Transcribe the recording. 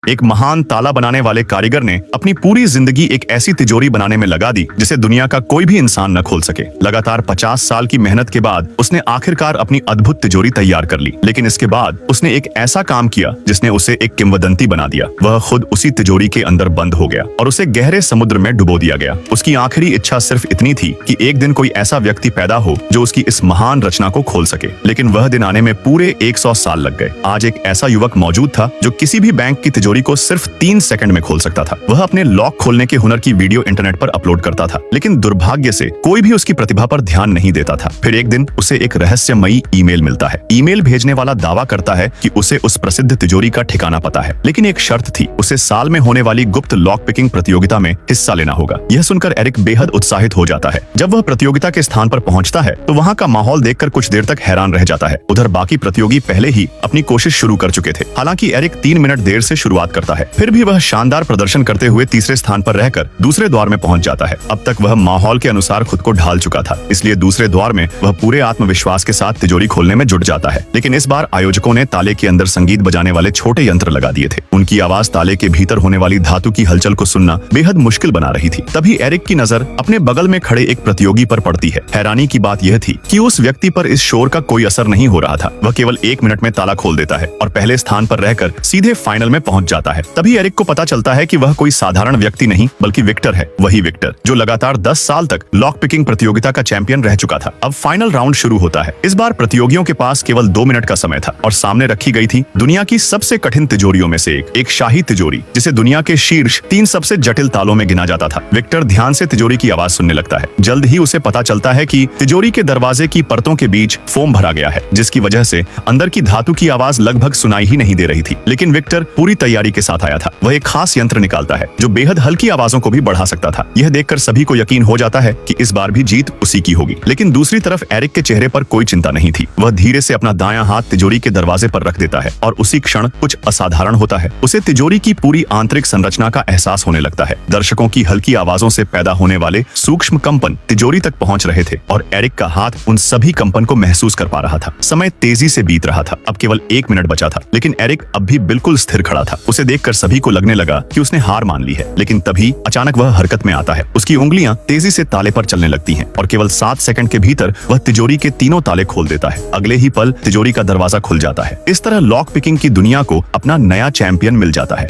एक महान ताला बनाने वाले कारीगर ने अपनी पूरी जिंदगी एक ऐसी तिजोरी बनाने में लगा दी जिसे दुनिया का कोई भी इंसान न खोल सके। लगातार 50 साल की मेहनत के बाद उसने आखिरकार अपनी अद्भुत तिजोरी तैयार कर ली। लेकिन इसके बाद उसने एक ऐसा काम किया जिसने उसे एक किंवदंती बना दिया। वह खुद उसी तिजोरी के अंदर बंद हो गया और उसे गहरे समुद्र में डुबो दिया गया। उसकी आखिरी इच्छा सिर्फ इतनी थी कि एक दिन कोई ऐसा व्यक्ति पैदा हो जो उसकी इस महान रचना को खोल सके। लेकिन वह दिन आने में पूरे 100 साल लग गए। आज एक ऐसा युवक मौजूद था जो किसी भी बैंक की तिजोरी को सिर्फ 3 सेकंड में खोल सकता था। वह अपने लॉक खोलने के हुनर की वीडियो इंटरनेट पर अपलोड करता था, लेकिन दुर्भाग्य से कोई भी उसकी प्रतिभा पर ध्यान नहीं देता था। फिर एक दिन उसे एक रहस्यमयी ईमेल मिलता है। ईमेल भेजने वाला दावा करता है कि उसे उस प्रसिद्ध तिजोरी का ठिकाना पता है, लेकिन एक शर्त थी, उसे साल में होने वाली गुप्त लॉक पिकिंग प्रतियोगिता में हिस्सा लेना होगा। यह सुनकर एरिक बेहद उत्साहित हो जाता है। जब वह प्रतियोगिता के स्थान पर पहुंचता है तो वहां का माहौल देखकर कुछ देर तक हैरान रह जाता है। उधर बाकी प्रतियोगी पहले ही अपनी कोशिश शुरू कर चुके थे। हालांकि एरिक 3 मिनट देर से शुरुआत करता है, फिर भी वह शानदार प्रदर्शन करते हुए तीसरे स्थान पर रहकर दूसरे द्वार में पहुंच जाता है। अब तक वह माहौल के अनुसार खुद को ढाल चुका था, इसलिए दूसरे द्वार में वह पूरे आत्मविश्वास के साथ तिजोरी खोलने में जुट जाता है। लेकिन इस बार आयोजकों ने ताले के अंदर संगीत बजाने वाले छोटे यंत्र लगा दिए थे। उनकी आवाज ताले के भीतर होने वाली धातु की हलचल को सुनना बेहद मुश्किल बना रही थी। तभी एरिक की नजर अपने बगल में खड़े एक प्रतियोगी पर पड़ती है। हैरानी की बात यह थी कि उस व्यक्ति पर इस शोर का कोई असर नहीं हो रहा था। वह केवल 1 मिनट में ताला खोल देता है और पहले स्थान पर रहकर सीधे फाइनल में पहुंच जाता है। तभी एरिक को पता चलता है कि वह कोई साधारण व्यक्ति नहीं बल्कि विक्टर है, वही विक्टर जो लगातार 10 साल तक लॉक पिकिंग प्रतियोगिता का चैंपियन रह चुका था। अब फाइनल राउंड शुरू होता है। इस बार प्रतियोगियों के पास केवल 2 मिनट का समय था और सामने रखी गई थी दुनिया की सबसे कठिन तिजोरियों में से एक शाही तिजोरी, जिसे दुनिया के शीर्ष 3 सबसे जटिल तालों में गिना जाता था। विक्टर ध्यान से तिजोरी की आवाज सुनने लगता है। जल्द ही उसे पता चलता है कि तिजोरी के दरवाजे की परतों के बीच फोम भरा गया है, जिसकी वजह से अंदर की धातु की आवाज लगभग सुनाई ही नहीं दे रही थी। लेकिन विक्टर पूरी तैयारी के साथ आया था। वह एक खास यंत्र निकालता है जो बेहद हल्की आवाजों को भी बढ़ा सकता था। यह देखकर सभी को यकीन हो जाता है कि इस बार भी जीत उसी की होगी। लेकिन दूसरी तरफ एरिक के चेहरे पर कोई चिंता नहीं थी। वह धीरे से अपना दायां हाथ तिजोरी के दरवाजे पर रख देता है और उसी क्षण कुछ असाधारण होता है। उसे तिजोरी की पूरी आंतरिक संरचना का एहसास होने लगता है। दर्शकों की हल्की आवाजों से पैदा होने वाले सूक्ष्म कंपन तिजोरी तक पहुंच रहे थे और एरिक का हाथ उन सभी कंपन को महसूस कर पा रहा था। समय तेजी से बीत रहा था। अब केवल 1 मिनट बचा था, लेकिन एरिक अब भी बिल्कुल स्थिर खड़ा था। उसे देखकर सभी को लगने लगा कि उसने हार मान ली है। लेकिन तभी अचानक वह हरकत में आता है। उसकी उंगलियां तेजी से ताले पर चलने लगती हैं और केवल 7 सेकंड के भीतर वह तिजोरी के तीनों ताले खोल देता है। अगले ही पल तिजोरी का दरवाजा खुल जाता है। इस तरह लॉक पिकिंग की दुनिया को अपना नया चैंपियन मिल जाता है।